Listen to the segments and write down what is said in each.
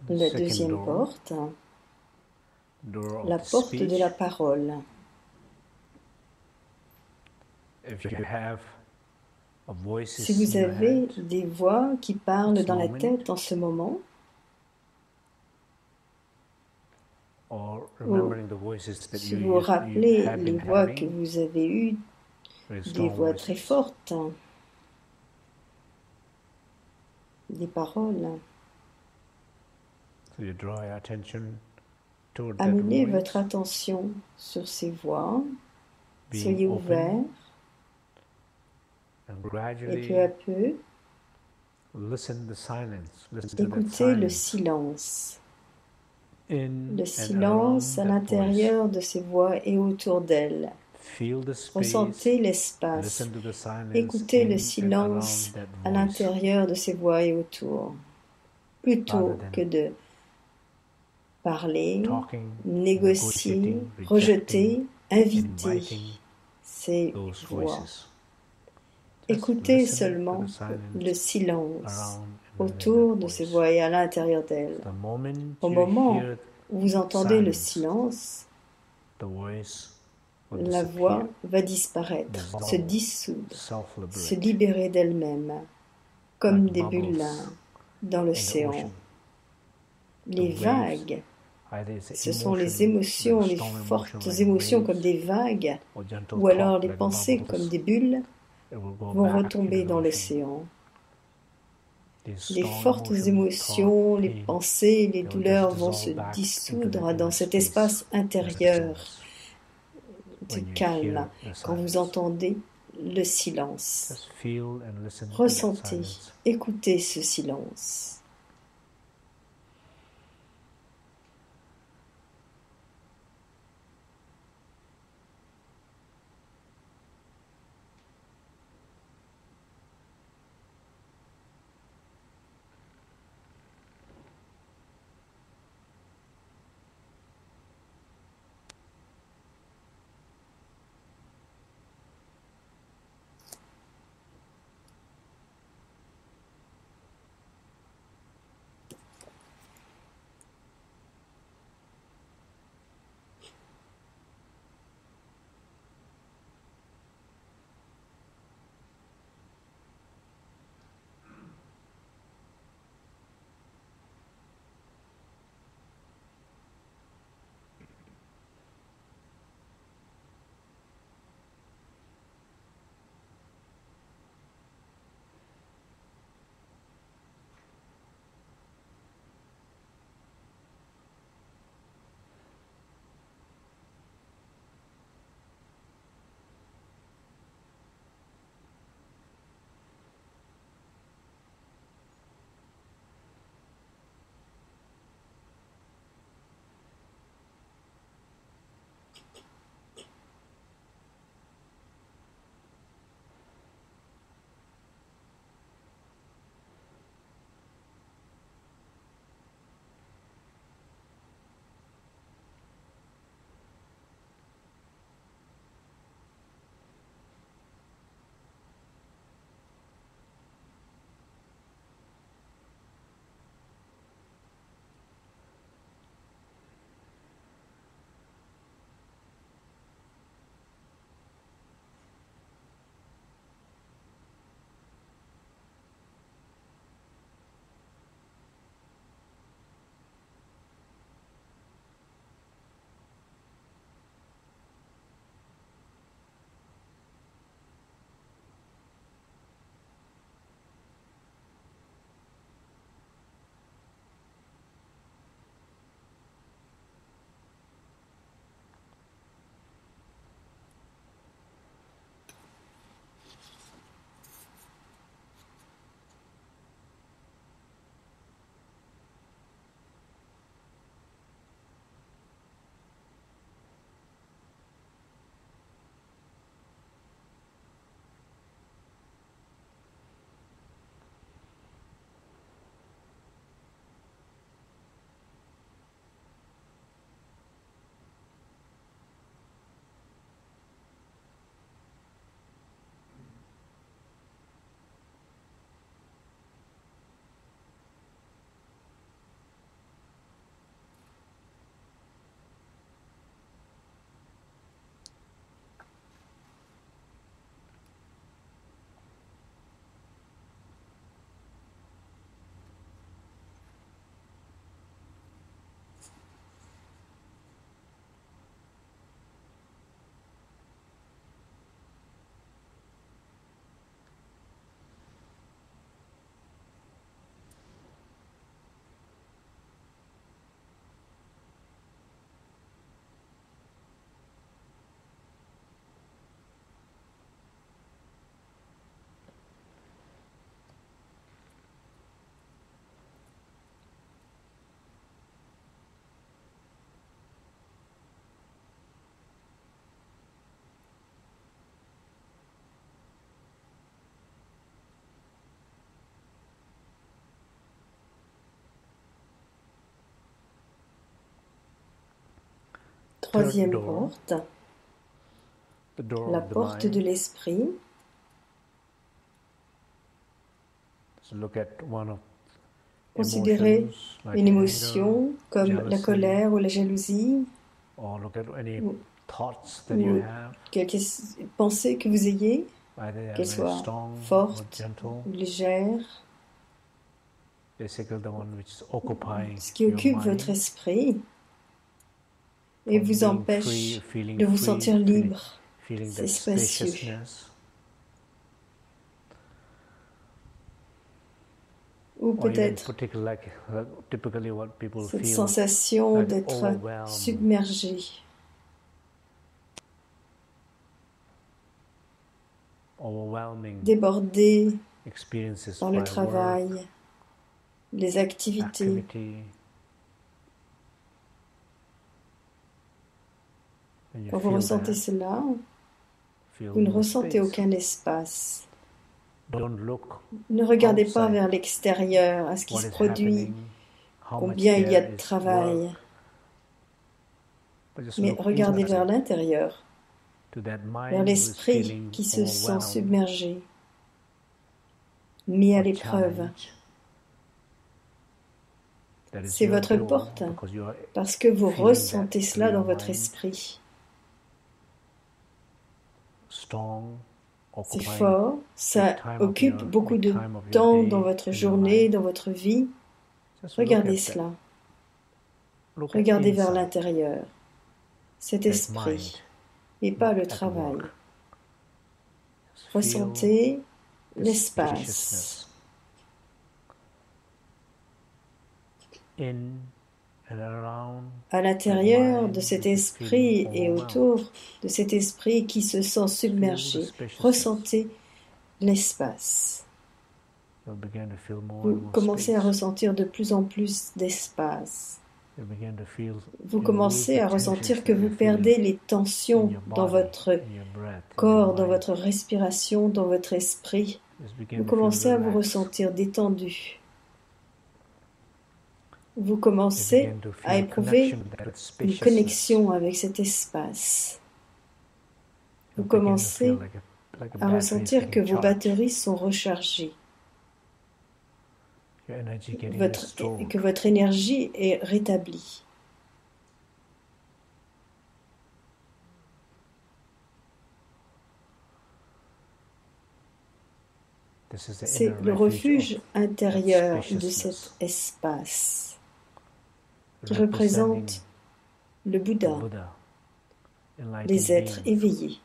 La deuxième porte, la porte de la parole. Si vous avez des voix qui parlent dans la tête en ce moment, ou si vous vous rappelez les voix que vous avez eues, des voix très fortes, des paroles, amenez votre attention sur ces voix, soyez ouverts, et peu à peu, écoutez le silence. Le silence à l'intérieur de ces voix et autour d'elles. Ressentez l'espace. Écoutez le silence à l'intérieur de ces voix et autour. Plutôt que de parler, négocier, rejeter, inviter ces voix. Écoutez seulement le silence autour de ces voix et à l'intérieur d'elles. Au moment où vous entendez le silence, la voix va disparaître, se dissoudre, se libérer d'elle-même, comme des bulles dans l'océan. Les vagues, ce sont les émotions, les fortes émotions comme des vagues, ou alors les pensées comme des bulles, vont retomber dans l'océan. Les fortes émotions, les pensées, les douleurs vont se dissoudre dans cet espace intérieur de calme quand vous entendez le silence. Ressentez, écoutez ce silence. Troisième porte, la porte de l'esprit. Considérez une émotion comme la colère ou la jalousie, ou quelques pensées que vous ayez, qu'elles soient fortes ou légères, ce qui occupe votre esprit et vous empêche de vous sentir libre, c'est spacieux. Ou peut-être cette sensation d'être submergé, débordé par le travail, les activités. Quand vous ressentez cela, vous ne ressentez aucun espace. Ne regardez pas vers l'extérieur, à ce qui se produit, combien il y a de travail, mais regardez vers l'intérieur, vers l'esprit qui se sent submergé, mis à l'épreuve. C'est votre porte, parce que vous ressentez cela dans votre esprit. C'est fort, ça occupe beaucoup de temps dans votre journée, dans votre vie. Regardez cela. Regardez vers l'intérieur, cet esprit, et pas le travail. Ressentez l'espace. À l'intérieur de cet esprit et autour de cet esprit qui se sent submergé, ressentez l'espace. Vous commencez à ressentir de plus en plus d'espace. Vous commencez à ressentir que vous perdez les tensions dans votre corps, dans votre respiration, dans votre esprit. Vous commencez à vous ressentir détendu. Vous commencez à éprouver une connexion avec cet espace. Vous commencez à ressentir que vos batteries sont rechargées, que votre énergie est rétablie. C'est le refuge intérieur de cet espace qui représente le Bouddha, les êtres éveillés.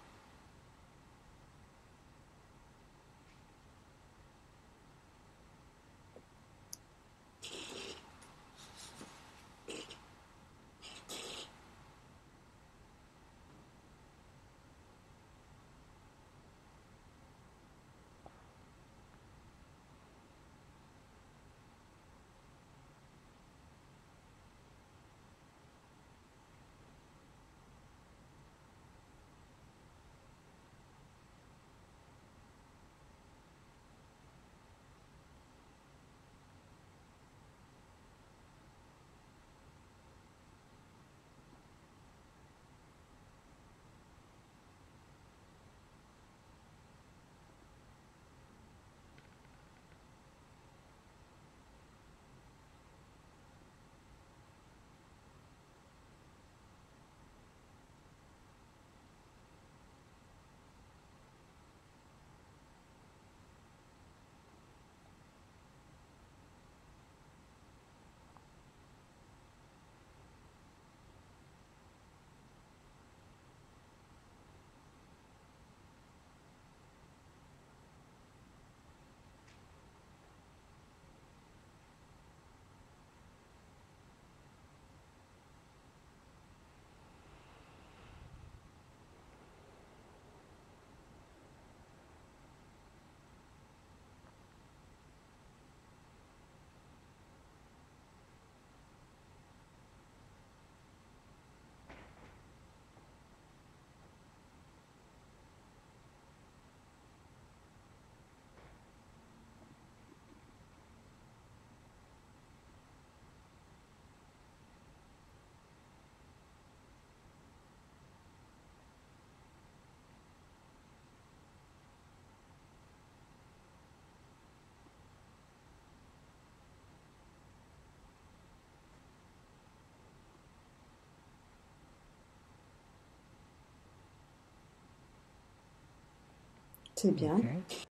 C'est bien.